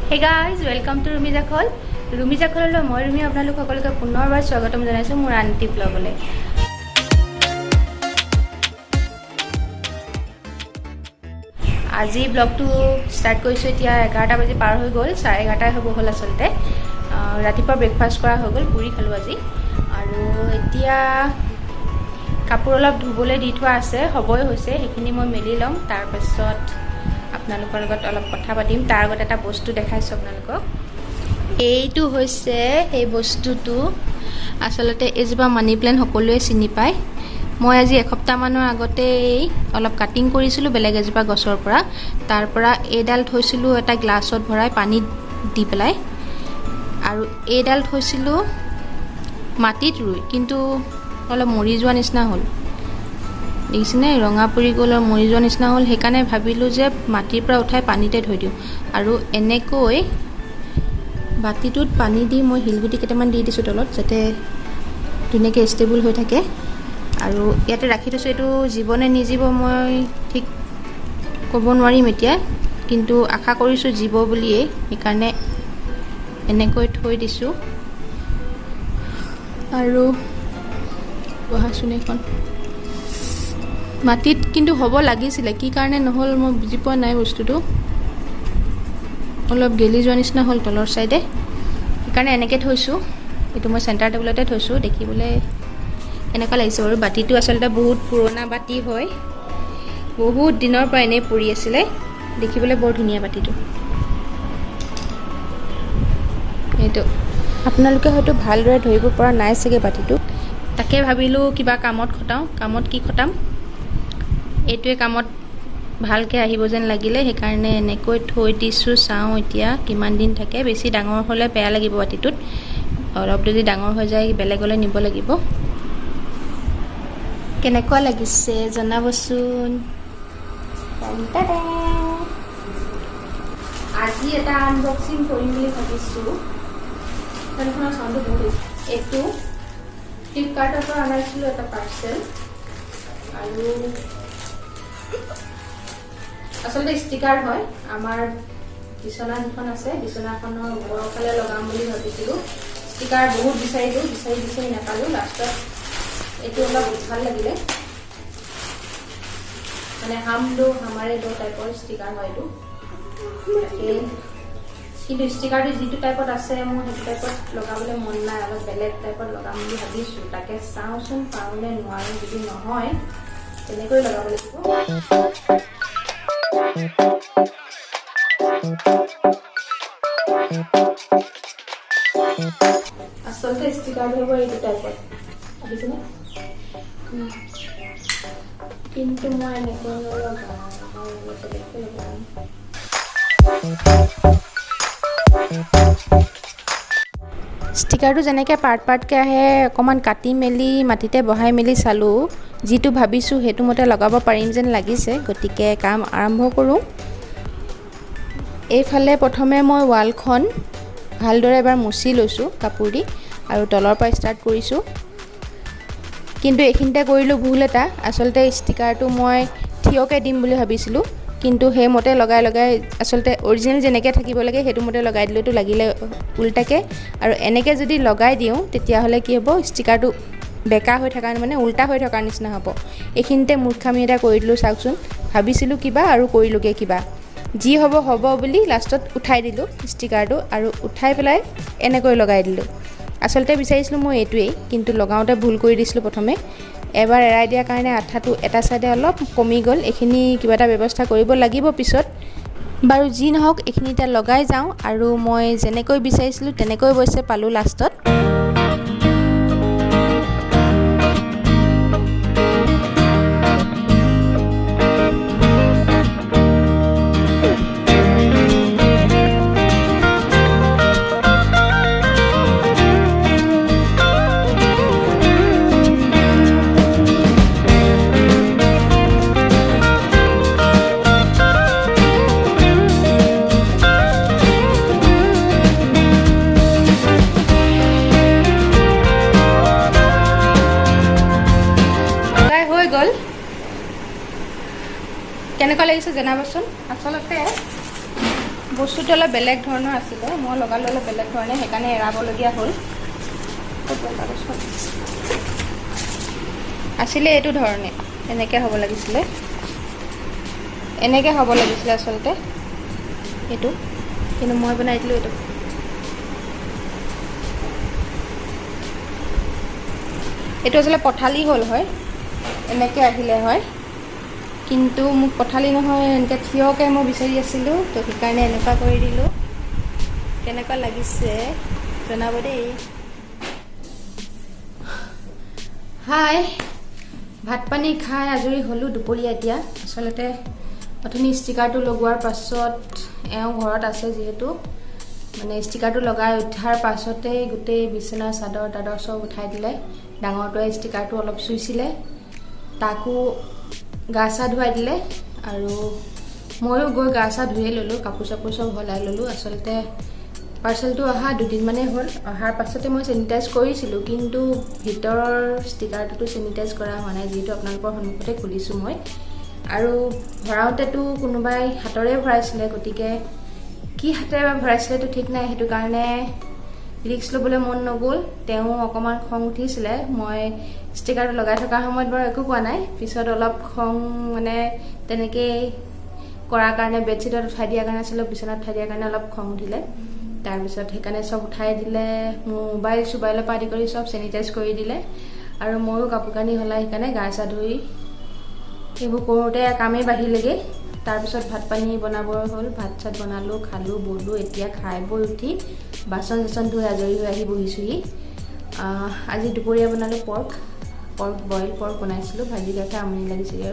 Hey guys, welcome to Rumi Jakhol. Rumi Jakholলৈ মই ৰুমি আপোনালোক সকলোকে পুনৰবাৰ স্বাগতম জনাইছো মোৰ আনটি ব্লগলৈ। আজি ব্লগটো ষ্টাৰ্ট কৰিছো এতিয়া 11টা বাজি পাৰ হৈ গ'ল 11:30 হ'ব হ'ল আসলতে। ৰাতিপুৱা ব্ৰেকফাষ্ট কৰা হৈ গ'ল পুৰি খালো আজি আৰু এতিয়া কাপোৰ অলপ ধুবলৈ দি থোৱা আছে হ'বই হৈছে সেইখিনি মই মেলি লম তাৰ পাছত আপোনালোকৰ লগত অলপ কথা পাতিম তাৰ আগত এটা বস্তু দেখাইছো আপোনালোকক এইটো হৈছে এই বস্তুটো আসলতে এজবা মানি প্ল্যান্ট সকলোৱে চিনি পায় মই আজি এসপ্তাহ মানৰ আগতে অলপ কাটিং কৰিছিলো বেলেগ এজবা গছৰ পৰা তাৰ পৰা এডাল থৈছিলো এটা গ্লাছত ভৰাই পানী দি পেলাই আৰু এডাল থৈছিলো মাটিত ৰুই কিন্তু অলপ মৰি যোৱা নিচিনা হ'ল দেখিছেনে ৰঙা পৰি গ'ল আৰু মৰি যোৱা নিচিনা হ'ল সেইকাৰণে ভাবিলো যে মাটিৰ পৰা উঠাই পানীতে থৈ দিওঁ আৰু এনেকৈ বাতিটোত পানী দি মই হিলগুটি কেইটামান দি দিছোঁ তলত যাতে ধুনীয়াকৈ ষ্টেবল হৈ থাকে আৰু ইয়াতে ৰাখি থৈছোঁ এইটো জীৱনে নিজিব মই ঠিক ক'ব নোৱাৰিম এতিয়া কিন্তু আশা কৰিছোঁ জীৱ বুলিয়ে সেইকাৰণে এনেকৈ থৈ দিছোঁ আৰু বহাচোন এখন মাটিত কিন্তু হ'ব লাগিছিলে কি কাৰণে নহ'ল মই বুজি পোৱা নাই বস্তুটো অলপ গেলি যোৱা নিচিনা হ'ল তলৰ চাইডে সেইকাৰণে এনেকৈ থৈছোঁ এইটো মই চেণ্টাৰ টেবুলতে থৈছোঁ দেখিবলৈ এনেকুৱা লাগিছে আৰু বাতিটো আচলতে বহুত পুৰণা বাতি হয় বহুত দিনৰ পৰা এনেই পৰি আছিলে দেখিবলৈ বৰ ধুনীয়া বাতিটো এইটো আপোনালোকে হয়তো ভালদৰে ধৰিব পৰা নাই চাগে বাতিটো তাকে ভাবিলোঁ কিবা কামত খটাওঁ কামত কি খটাম এইটোৱে কামত ভালকৈ আহিব যেন লাগিলে সেইকাৰণে এনেকৈ থৈ দিছোঁ চাওঁ এতিয়া কিমান দিন থাকে বেছি ডাঙৰ হ'লে বেয়া লাগিব বাতিটোত অলপ যদি ডাঙৰ হৈ যায় বেলেগলৈ নিব লাগিব কেনেকুৱা লাগিছে জনাবচোন আজি এটা আনবক্সিং কৰিম বুলি ভাবিছোঁ ফেনখনৰ চাউণ্ডটো বহুত এইটো ফ্লিপকাৰ্টৰ পৰা আনাইছিলোঁ এটা পাৰ্চেল আৰু আসলতে ষ্টিকাৰ হয় আমাৰ বিছনা যিখন আছে বিছনাখনৰ ওপৰফালে লগাম বুলি ভাবিছিলোঁ ষ্টিকাৰ বহুত বিচাৰি নাপালোঁ লাষ্টত এইটো অলপ ভাল লাগিলে মানে হাম দো হামাৰে দো টাইপৰ ষ্টিকাৰ হয় এইটো কিন্তু ষ্টিকাৰটো যিটো টাইপত আছে মোৰ সেইটো টাইপত লগাবলৈ মন নাই অলপ বেলেগ টাইপত লগাম বুলি ভাবিছোঁ তাকে চাওঁচোন পাৰোঁনে নোৱাৰোঁ যদি নহয় তেনেকৈ লগাব লাগিব আসলতে ষ্টিকাৰটো হ'ব এইটো টাইপত আহিছেনে কিন্তু মই এনেকৈ লগাম ষ্টিকাৰটো যেনেকৈ পাৰ্টকৈ আহে অকণমান কাটি মেলি মাটিতে বহাই মেলি চালোঁ যিটো ভাবিছোঁ সেইটো মতে লগাব পাৰিম যেন লাগিছে গতিকে কাম আৰম্ভ কৰোঁ এইফালে প্ৰথমে মই ৱালখন ভালদৰে এবাৰ মুচি লৈছোঁ কাপোৰ দি আৰু তলৰ পৰা ষ্টাৰ্ট কৰিছোঁ কিন্তু এইখিনিতে কৰিলোঁ ভুল এটা আচলতে ষ্টিকাৰটো মই থিয়কৈ দিম বুলি ভাবিছিলোঁ কিন্তু সেইমতে লগাই আচলতে অৰিজিনেল যেনেকৈ থাকিব লাগে সেইটো মতে লগাই দিলেতো লাগিলে উল্টাকৈ আৰু এনেকৈ যদি লগাই দিওঁ তেতিয়াহ'লে কি হ'ব ষ্টিকাৰটো বেকা হৈ থকা মানে উল্টা হৈ থকাৰ নিচিনা হ'ব এইখিনিতে মূৰ্খামি এটা কৰি দিলোঁ চাওকচোন ভাবিছিলোঁ কিবা আৰু কৰিলোঁগৈ কিবা যি হ'ব বুলি লাষ্টত উঠাই দিলোঁ ষ্টিকাৰটো আৰু উঠাই পেলাই এনেকৈ লগাই দিলোঁ আচলতে বিচাৰিছিলোঁ মই এইটোৱেই কিন্তু লগাওঁতে ভুল কৰি দিছিলোঁ প্ৰথমে এবাৰ এৰাই দিয়াৰ কাৰণে আঠাটো এটা চাইডে অলপ কমি গ'ল এইখিনি কিবা এটা ব্যৱস্থা কৰিব লাগিব পিছত বাৰু যি নহওক এইখিনি এতিয়া লগাই যাওঁ আৰু মই যেনেকৈ বিচাৰিছিলোঁ তেনেকৈ অৱশ্যে পালোঁ লাষ্টত কেনেকুৱা লাগিছে জনাবচোন আচলতে বস্তুটো অলপ বেলেগ ধৰণৰ আছিলে, মই লগালোঁ অলপ বেলেগ ধৰণে, সেইকাৰণে এৰাবলগীয়া হ'ল। আছিলে এইটো ধৰণে, এনেকৈ হ'ব লাগিছিলে, এনেকৈ হ'ব লাগিছিলে আচলতে এইটো, কিন্তু মই বনাই দিলোঁ এইটো। এইটো আচলতে পঠালি হ'ল হয়, এনেকৈ আহিলে হয়, কিন্তু মোক পঠালি নহয়, এনেকৈ থিয়কৈ মই বিচাৰি আছিলোঁ, তো সেইকাৰণে এনেকুৱা কৰি দিলোঁ। কেনেকুৱা লাগিছে জনাব দেই। হাই, ভাত পানী খাই আজৰি হ'লোঁ দুপৰীয়া। এতিয়া আচলতে অথনি ষ্টিকাৰটো লগোৱাৰ পাছত এওঁ ঘৰত আছে যিহেতু, মানে ষ্টিকাৰটো লগাই উঠাৰ পাছতেই গোটেই বিচনা চাদৰ তাদৰ চব উঠাই দিলে। ডাঙৰটোৱে ষ্টিকাৰটো অলপ চুইছিলে, তাকো গা চা ধুৱাই দিলে, আৰু ময়ো গৈ গা চা ধুয়ে ল'লোঁ, কাপোৰ চাপোৰ চব সলাই ল'লোঁ। আচলতে পাৰ্চেলটো অহা দুদিনমানেই হ'ল, অহাৰ পাছতে মই চেনিটাইজ কৰিছিলোঁ, কিন্তু ভিতৰৰ ষ্টিকাৰটোতো চেনিটাইজ কৰা হোৱা নাই, যিহেতু আপোনালোকৰ সন্মুখতে খুলিছোঁ মই। আৰু ভৰাওঁতেতো কোনোবাই হাতৰে ভৰাইছিলে, গতিকে কি হাতেৰে ভৰাইছিলেতো ঠিক নাই, সেইটো কাৰণে ৰিস্ক ল'বলৈ মন নগ'ল। তেওঁ অকণমান খং উঠিছিলে, মই ষ্টিকাৰটো লগাই থকাৰ সময়ত বাৰু একো কোৱা নাই, পিছত অলপ খং মানে তেনেকেই কৰাৰ কাৰণে, বেডশ্বীটত উঠাই দিয়াৰ কাৰণে, আচলতে বিচনাত উঠাই দিয়াৰ কাৰণে অলপ খং উঠিলে। তাৰপিছত সেইকাৰণে চব উঠাই দিলে, মোৰ মোবাইল চোবাইলৰ পৰা আদি কৰি চব চেনিটাইজ কৰি দিলে, আৰু ময়ো কাপোৰ কানি সলাই সেইকাৰণে গা চা ধুই এইবোৰ কৰোঁতে কামেই বাঢ়িলেগৈ। তাৰপিছত ভাত পানী বনাব হ'ল, ভাত চাত বনালোঁ, খালোঁ বলোঁ। এতিয়া খাই বৈ উঠি বাচন চাচন ধুই আজৰি হৈ আহি বহিছোঁহি। আজি দুপৰীয়া বনালোঁ পৰ্ক বইল পৰ্ক বনাইছিলোঁ, ভাজি খাই খাই আমনি লাগিছিলে,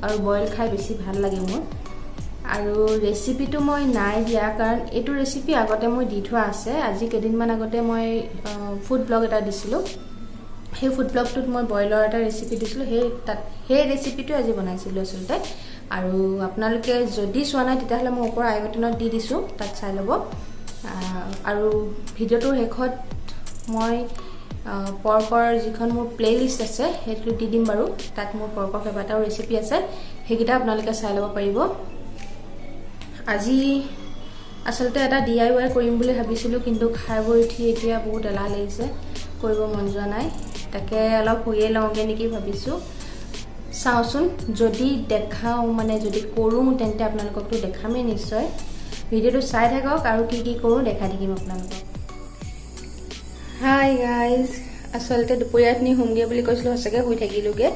আৰু বইল খাই বেছি ভাল লাগে মোৰ। আৰু ৰেচিপিটো মই নাই দিয়া, কাৰণ এইটো ৰেচিপি আগতে মই দি থোৱা আছে। আজি কেইদিনমান আগতে মই ফুড ব্লগ এটা দিছিলোঁ, সেই ফুড ব্লগটোত মই বইলৰ এটা ৰেচিপি দিছিলোঁ, সেই ৰেচিপিটো আজি বনাইছিলোঁ আচলতে। আৰু আপোনালোকে যদি চোৱা নাই তেতিয়াহ'লে মই ওপৰৰ আই বাটনত দি দিছোঁ, তাত চাই ল'ব। আৰু ভিডিঅ'টোৰ শেষত মই পৰ্কৰ যিখন মোৰ প্লে'লিষ্ট আছে সেইটো দি দিম বাৰু, তাত মোৰ পৰ্কৰ কেইবাটাও ৰেচিপি আছে, সেইকেইটা আপোনালোকে চাই ল'ব পাৰিব। আজি আচলতে এটা DIY কৰিম বুলি ভাবিছিলোঁ, কিন্তু খাই বৈ উঠি এতিয়া বহুত এলাহ লাগিছে, কৰিব মন যোৱা নাই, তাকে অলপ শুয়ে লওঁগৈ নেকি ভাবিছোঁ। চাওঁচোন, যদি দেখাওঁ মানে যদি কৰোঁ তেন্তে আপোনালোককতো দেখামেই নিশ্চয়। ভিডিঅ'টো চাই থাকক, আৰু কি কি কৰোঁ দেখাই থাকিম আপোনালোকক। হাই গাইজ, আচলতে দুপৰীয়াখিনি শুমগৈ বুলি কৈছিলোঁ, সঁচাকৈ শুই থাকিলোঁগৈ,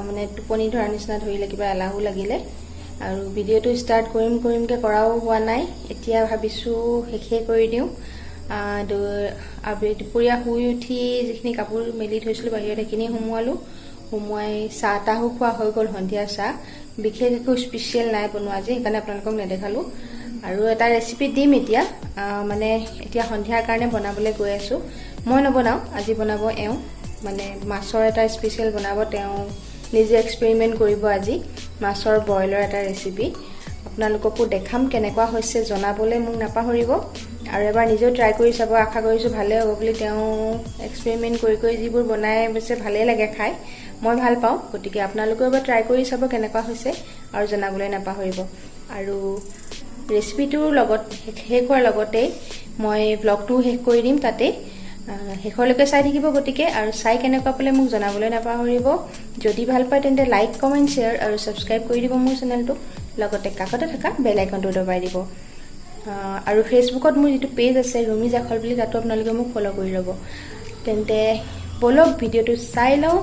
মানে টোপনি ধৰাৰ নিচিনা ধৰিলে, কিবা এলাহো লাগিলে। আৰু ভিডিঅ'টো ষ্টাৰ্ট কৰিমকৈ কৰাও হোৱা নাই, এতিয়া ভাবিছোঁ শেষেই কৰি দিওঁ। দুপৰীয়া শুই উঠি যিখিনি কাপোৰ মেলি থৈছিলোঁ বাহিৰত সেইখিনি সোমোৱাই চাহ তাহো খোৱা হৈ গ'ল, সন্ধিয়া চাহ। বিশেষ একো স্পেচিয়েল নাই বনোৱা আজি, সেইকাৰণে আপোনালোকক নেদেখালোঁ। আৰু এটা ৰেচিপি দিম এতিয়া, মানে এতিয়া সন্ধিয়াৰ কাৰণে বনাবলৈ গৈ আছোঁ। মই নবনাওঁ, আজি বনাব এওঁ, মানে মাছৰ এটা স্পেচিয়েল বনাব, তেওঁ নিজে এক্সপেৰিমেণ্ট কৰিব আজি, মাছৰ বইলৰ এটা ৰেচিপি। আপোনালোককো দেখাম কেনেকুৱা হৈছে, জনাবলৈ মোক নাপাহৰিব, আৰু এবাৰ নিজেও ট্ৰাই কৰি চাব, আশা কৰিছোঁ ভালেই হ'ব বুলি। তেওঁ এক্সপেৰিমেণ্ট কৰি যিবোৰ বনাই অৱশ্যে ভালেই লাগে খাই, মই ভাল পাওঁ, গতিকে আপোনালোকেও এবাৰ ট্ৰাই কৰি চাব কেনেকুৱা হৈছে, আৰু জনাবলৈ নাপাহৰিব। আৰু ৰেচিপিটোৰ লগত শেষ হোৱাৰ লগতেই মই ব্লগটোও শেষ কৰি দিম তাতে, শেষলৈকে চাই থাকিব গতিকে, আৰু চাই কেনেকুৱা পালে মোক জনাবলৈ নাপাহৰিব। যদি ভাল পায় তেন্তে লাইক কমেণ্ট শ্বেয়াৰ আৰু ছাবস্ক্ৰাইব কৰি দিব মোৰ চেনেলটো, লগতে কাষতে থকা বেল আইকনটো দবাই দিব। আৰু ফেচবুকত মোৰ যিটো পেজ আছে ৰুমি জাখল বুলি, তাতো আপোনালোকে মোক ফ'ল' কৰি ল'ব। তেন্তে ব'লক ভিডিঅ'টো চাই লওঁ,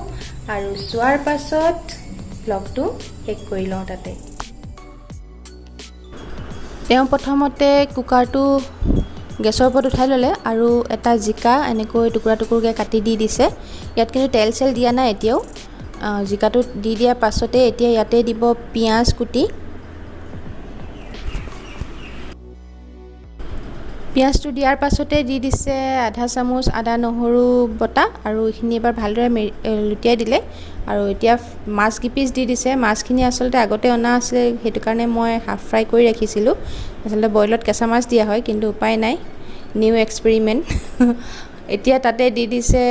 আৰু চোৱাৰ পাছত ব্লগটো শেষ কৰি লওঁ তাতে। তেওঁ প্ৰথমতে কুকাৰটো গেছৰ ওপৰত উঠাই ল'লে, আৰু এটা জিকা এনেকৈ টুকুৰা টুকুৰকৈ কাটি দি দিছে। ইয়াত কিন্তু তেল চেল দিয়া নাই এতিয়াও। জিকাটো দি দিয়াৰ পাছতে এতিয়া ইয়াতে দিব পিঁয়াজ কুটি। পিঁয়াজটো দিয়াৰ পাছতে দি দিছে আধা চামুচ আদা নহৰু বটা, আৰু এইখিনি এবাৰ ভালদৰে লুটিয়াই দিলে। আৰু এতিয়া মাছ কিপিচ দি দিছে। মাছখিনি আচলতে আগতে অনা আছে, সেইটো কাৰণে মই হাফ ফ্ৰাই কৰি ৰাখিছিলোঁ। আচলতে বইলত কেঁচা মাছ দিয়া হয়, কিন্তু উপায় নাই, নিউ এক্সপেৰিমেণ্ট। এতিয়া তাতে দি দিছে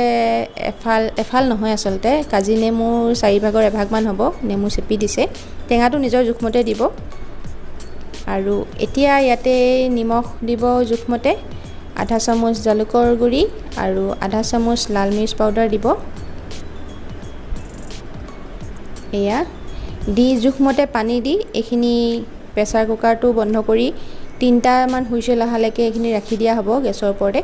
এফাল নহয় আচলতে, কাজি নেমুৰ 4 ভাগৰ 1 ভাগমান হ'ব, নেমু চেপি দিছে। টেঙাটো নিজৰ জোখমতে দিব। আৰু এতিয়া ইয়াতে নিমখ দিব জোখমতে, আধা চামুচ জালুকৰ গুড়ি আৰু আধা চামুচ লাল মিৰ্চ পাউডাৰ দিব। এয়া দি জোখমতে পানী দি এইখিনি প্ৰেছাৰ কুকাৰটো বন্ধ কৰি 3টামান হুইচেল অহালৈকে এইখিনি ৰাখি দিয়া হ'ব গেছৰ ওপৰতে।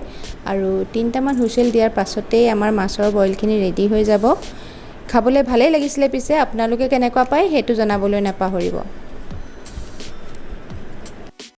আৰু 3টামান হুইচেল দিয়াৰ পাছতেই আমাৰ মাছৰ বইলখিনি ৰেডি হৈ যাব। খাবলৈ ভালেই লাগিছিলে, পিছে আপোনালোকে কেনেকুৱা পায় সেইটো জনাবলৈ নাপাহৰিব।